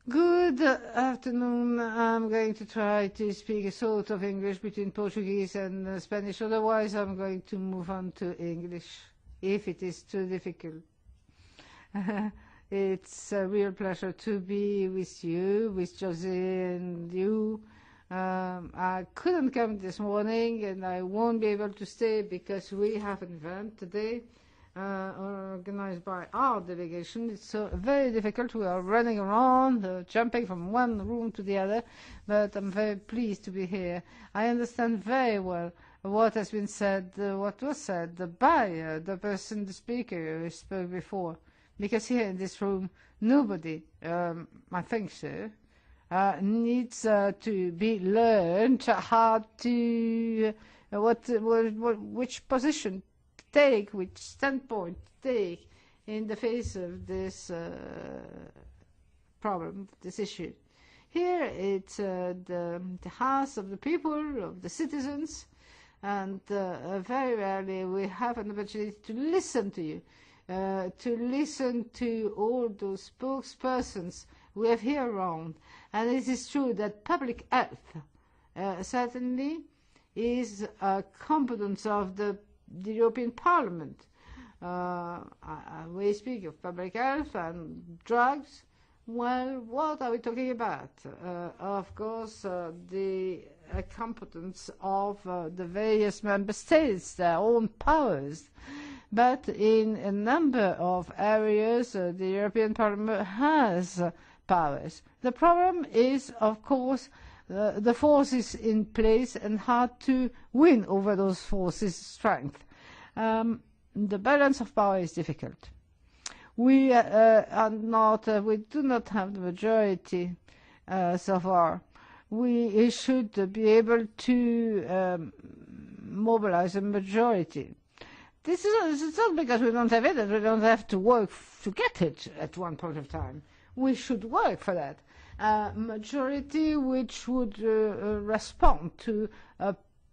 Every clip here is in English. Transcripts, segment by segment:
Good afternoon. I'm going to try to speak a sort of English between Portuguese and Spanish. Otherwise, I'm going to move on to English if it is too difficult. It's a real pleasure to be with you, with Jose and you. I couldn't come this morning and I won't be able to stay because we have an event today organized by our delegation. It's very difficult. We are running around, jumping from one room to the other, but I'm very pleased to be here. I understand very well what has been said, what was said by the speaker who spoke before, because here in this room, nobody, I think so, needs to be learned how to, which position take, which standpoint take in the face of this problem, this issue. Here it's the house of the people, of the citizens, and very rarely we have an opportunity to listen to you, to listen to all those spokespersons we have here around. And it is true that public health certainly is a competence of the European Parliament. We speak of public health and drugs. Well, what are we talking about? Of course, the competence of the various member states, their own powers. But in a number of areas, the European Parliament has powers. The problem is, of course, the forces in place and how to win over those forces' strength. The balance of power is difficult. We do not have the majority so far. We should be able to mobilize a majority. This is it's not because we don't have it, that we don't have to work to get it at one point of time. We should work for that. Majority which would respond to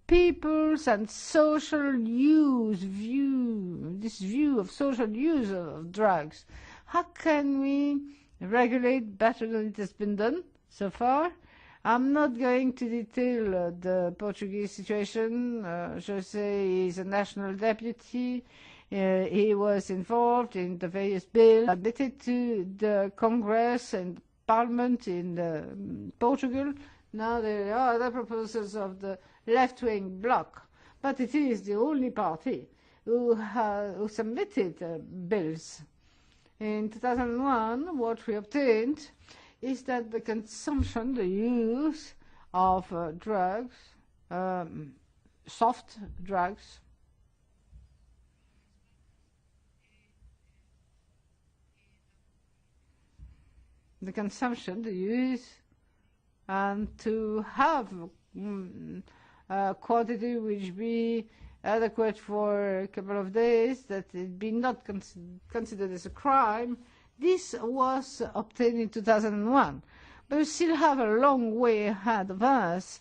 people's and social this view of social use of drugs. How can we regulate better than it has been done so far? I'm not going to detail the Portuguese situation. Jose is a national deputy. He was involved in the various bills submitted to the Congress and Parliament in Portugal. Now there are other proposals of the left-wing bloc, but it is the only party who submitted bills. In 2001, what we obtained is that the consumption, the use of drugs, soft drugs, the consumption, the use, and to have a quantity which be adequate for a couple of days, that it be not considered as a crime. This was obtained in 2001, but we still have a long way ahead of us.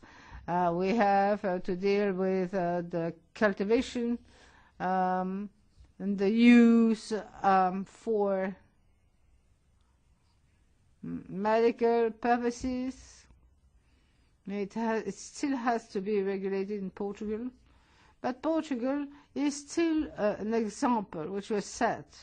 We have to deal with the cultivation and the use for medical purposes. It still has to be regulated in Portugal, but Portugal is still an example which was set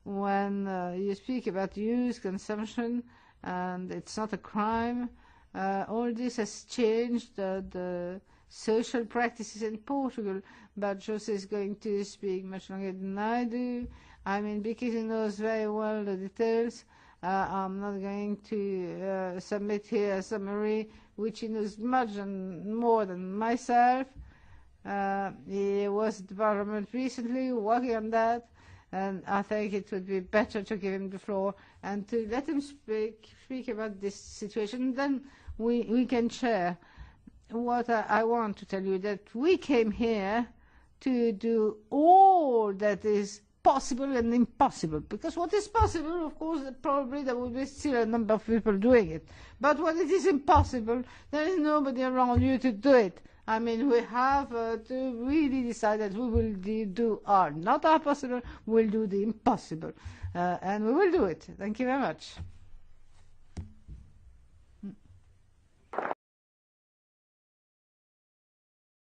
when you speak about use, consumption, and it's not a crime. All this has changed the social practices in Portugal, but Jose is going to speak much longer than I do. I mean, because he knows very well the details. I'm not going to submit here a summary which he knows much and more than myself. He was at the Parliament recently working on that, and I think it would be better to give him the floor and to let him speak about this situation. Then we can share what I want to tell you, that we came here to do all that is possible and impossible, because what is possible, of course, probably there will be still a number of people doing it, but when it is impossible, there is nobody around you to do it. I mean, we have to really decide that we will do not our possible, we'll do the impossible, and we will do it. Thank you very much.